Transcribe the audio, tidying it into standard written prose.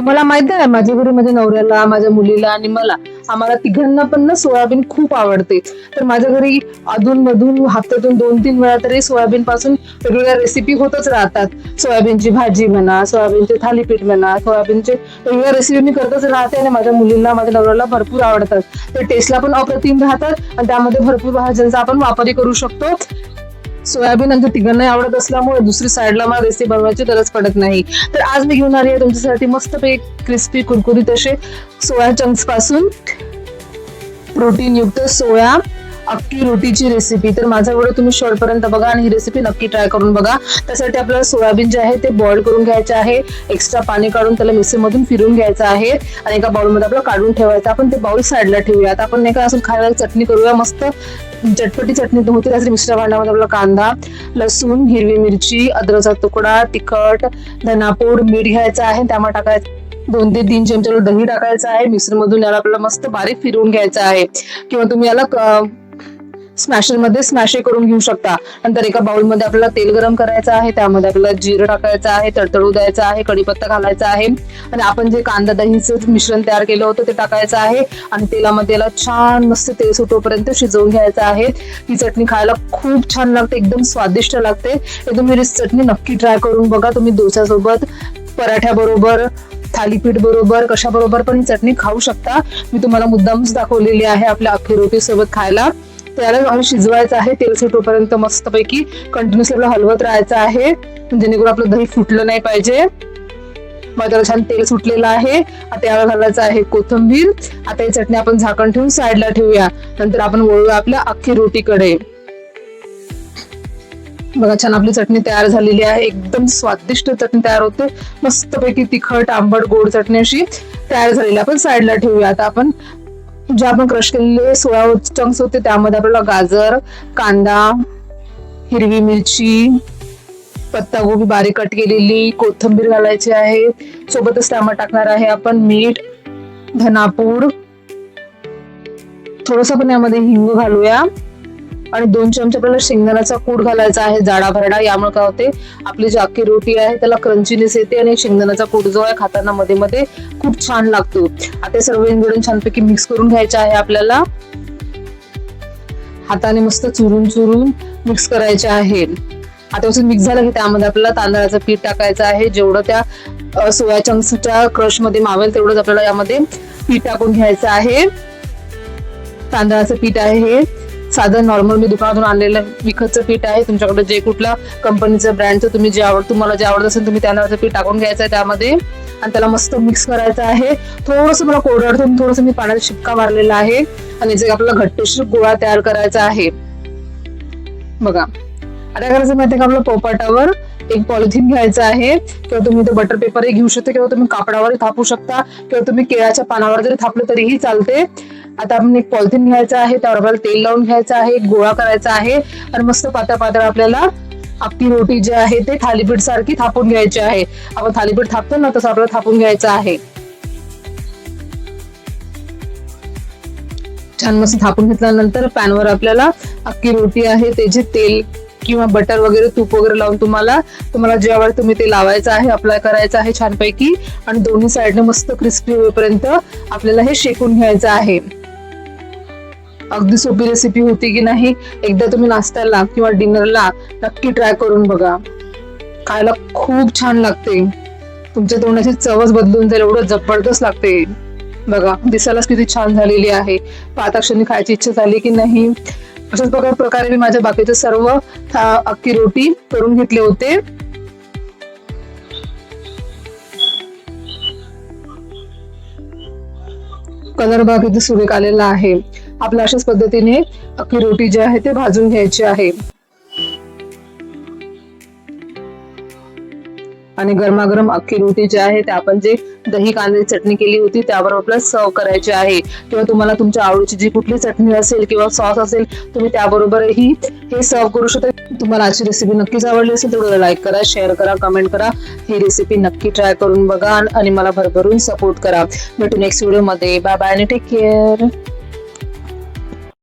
मला माहित आहे माझ्या घरी माझ्या नवऱ्याला, माझ्या मुलीला आणि आम्हाला तिघांना पण ना सोयाबीन खूप आवडते. तर माझ्या घरी अधून मधून हफ्त्यातून 2-3 वेळा तरी सोयाबीन पासून वेगवेगळ्या रेसिपी होतच राहतात. सोयाबीनची भाजी म्हणा, सोयाबीनचे थालीपीठ म्हणा, सोयाबीनचे वेगवेगळ्या रेसिपी मी करतच राहते आणि माझ्या मुलींना, माझ्या नवऱ्याला भरपूर आवडतात. ते टेस्टला पण अप्रतिम राहतात आणि त्यामध्ये भरपूर भाज्यांचा आपण वापरही करू शकतो. सोयाबीन आमच्या तिघांनाही आवडत असल्यामुळे दुसरी साईडला मला रेसिपी बनवायची गरज पडत नाही. तर आज मी घेऊन आली आहे तुमच्यासाठी मस्तपैकी क्रिस्पी कुरकुरीत असे सोया चंक्स पासून प्रोटीन युक्त सोया अख्खी रोटीची रेसिपी. तर माझा व्हिडिओ तुम्ही शेवटपर्यंत बघा आणि ही रेसिपी नक्की ट्राय करून बघा. त्यासाठी आपल्याला सोयाबीन जे आहे ते बॉईल करून घ्यायचे आहे. एक्स्ट्रा पाणी काढून त्याला मिक्सरमधून फिरून घ्यायचं आहे आणि एका बाउलमध्ये आपल्याला काढून ठेवायचं. आपण ते बाउल साईडला ठेवूयात. आपण नाही का असं खायला चटणी करूया, मस्त चटपटी चटणी होती. त्यासाठी मिक्सरच्या भांड्यामध्ये आपला कांदा, लसूण, हिरवी मिरची, अद्रकचा तुकडा, तिखट, धनापूड, मीठ घ्यायचं आहे. त्यामध्ये टाकायचं 2 ते 3 चमचे दही टाकायचं आहे. मिक्सर मधून याला आपल्याला मस्त बारीक फिरवून घ्यायचं आहे किंवा तुम्ही याला स्मॅशर मध्ये स्मॅश करून घेऊ शकता. नंतर एका बाउल मध्ये आपल्याला तेल गरम करायचं आहे. त्यामध्ये आपल्याला जिरं टाकायचं आहे, तडतडू द्यायचं आहे, कढीपत्ता घालायचा आहे आणि आपण जे कांदा दहीचं मिश्रण तयार केलं होतं ते टाकायचं आहे आणि तेलामध्ये याला छान मस्त तेल सुटोपर्यंत शिजवून घ्यायचं आहे. ही चटणी खायला खूप छान लागते, एकदम स्वादिष्ट लागते. हे तुम्ही चटणी नक्की ट्राय करून बघा. तुम्ही डोस्यासोबत, पराठ्या बरोबर, थालीपीठ बरोबर, कशा बरोबर पण ही चटणी खाऊ शकता. मी तुम्हाला मुद्दामच दाखवलेली आहे आपल्या अख्खी रोटी सोबत खायला. त्याला शिजवायचं आहे तेल सुटोपर्यंत मस्तपैकी कंटिन्युअसली आपल्याला हलवत राहायचं आहे जेणेकरून आपलं दही फुटलं नाही पाहिजे. मग त्याला छान तेल सुटलेलं आहे. आता याला घालायचं आहे कोथिंबीर. आता ही चटणी आपण झाकण ठेवून साईडला ठेवूया. नंतर आपण वळूया आपल्या अख्खी रोटीकडे. बघा छान आपली चटणी तयार झालेली आहे. एकदम स्वादिष्ट चटणी तयार होते. मस्तपैकी तिखट, आंबट, गोड चटणी अशी तयार झालेली. आपण साईडला ठेवूया. आता आपण जे आपण क्रश केलेले सोया चंक्स होते त्यामध्ये आपल्याला गाजर, कांदा, हिरवी मिरची, पत्तागोबी बारीक कट केलेली, कोथिंबीर घालायची आहे. सोबतच त्यामध्ये टाकणार आहे आपण मीठ, धनापूड, थोडस पण यामध्ये हिंग घालूया आणि 2 चमचे आपल्याला शेंगदाण्याचा कूट घालायचा आहे, जाडा भरडा. यामुळे काय होते, आपली जी अख्खी रोटी आहे त्याला क्रंचीनेस येते आणि शेंगदाण्याचा कूट जो आहे खाताना मध्ये मध्ये खूप छान लागतो. आता सर्व इन्ग्रेडियंट छानपैकी मिक्स करून घ्यायचे आहे. आपल्याला हाताने मस्त चुरून मिक्स करायचे आहे. आता असं मिक्स झालं की त्यामध्ये आपल्याला तांदळाचं पीठ टाकायचं आहे. जेवढं त्या सोया चंक्सच्या क्रश मध्ये मावेल तेवढंच आपल्याला यामध्ये पीठ टाकून घ्यायचं आहे. तांदळाचं पीठ आहे हे साधं नॉर्मल मी दुकानातून आणलेलं विकतचं पीठ आहे. तुमच्याकडे जे कुठल्या कंपनीचं ब्रँडचं तुम्हाला जे आवडत असेल तुम्ही तांदळाचं पीठ टाकून घ्यायचं आहे त्यामध्ये आणि त्याला मस्त मिक्स करायचं आहे. थोडंसं मला कोरडं ठेवून थोडंसं मी पाण्याचा शिपका मारलेला आहे आणि जे आपल्याला घट्टशीर गोळा तयार करायचा आहे. बघा आता करायचं माहिती का, आपल्या पोपटावर एक पॉलिथिन घ्यायचं आहे किंवा तुम्ही तो बटर पेपरही घेऊ शकता किंवा तुम्ही कापडावरही थापू शकता किंवा तुम्ही केळाच्या पानावर जरी थापलं तरीही चालते. आता आपण एक पॉलिथिन घ्यायचं आहे, त्यावर आपल्याला तेल लावून घ्यायचं आहे, एक गोळा करायचा आहे आणि मस्त पातळ पातळ आपल्याला अख्खी रोटी जी आहे ते थालीपीठ सारखी थापून घ्यायची आहे. आपण थालीपीठ थापतो ना तसं आपल्याला थापून घ्यायचं आहे. छान मस्त थापून घेतल्यानंतर पॅनवर आपल्याला अख्खी रोटी आहे त्याचे तेल किंवा बटर वगैरे, तूप वगैरे लावून तुम्हाला जे आवडतं तुम्ही ते लावायचं आहे, अप्लाय करायचं आहे छानपैकी आणि दोन्ही साईडने मस्त क्रिस्पी होईपर्यंत आपल्याला हे शेकून घ्यायचं आहे. अगदी सोपी रेसिपी होती की नाही, एकदा तुम्ही नाश्त्याला किंवा डिनरला नक्की ट्राय करून बघा. खायला खूप छान लागते. तुमच्या तोंडाची चवच बदलून जाईल, एवढं जबरदस्त लागते. बघा दिसायलाच किती छान झालेली आहे. पाहता क्षणी खायची इच्छा झाली की नाही. अशाच प्रकारे मी माझ्या बाकीचे सर्व अख्खी रोटी करून घेतले होते. कलर बघा किती सुरेख आलेला आहे. आपल्या अशाच पद्धतीने अख्खी रोटी जी आहे ते भाजून घ्यायची आहे आणि गरमागरम अख्खी रोटी जी आहे ते आपण जे दही कांद्याची चटणी केली होती त्यावर आपल्याला सर्व करायची आहे किंवा तुम्हाला तुमच्या आवडीची जी कुठली चटणी असेल किंवा सॉस असेल तुम्ही त्याबरोबरही हे सर्व करू शकता. तुम्हाला आजची रेसिपी नक्कीच आवडली असेल तर लाईक करा, शेअर करा, कमेंट करा. ही रेसिपी नक्की ट्राय करून बघा आणि मला भरभरून सपोर्ट करा. भेटू नेक्स्ट व्हिडिओ मध्ये. बाय बाय आणि टेक केअर.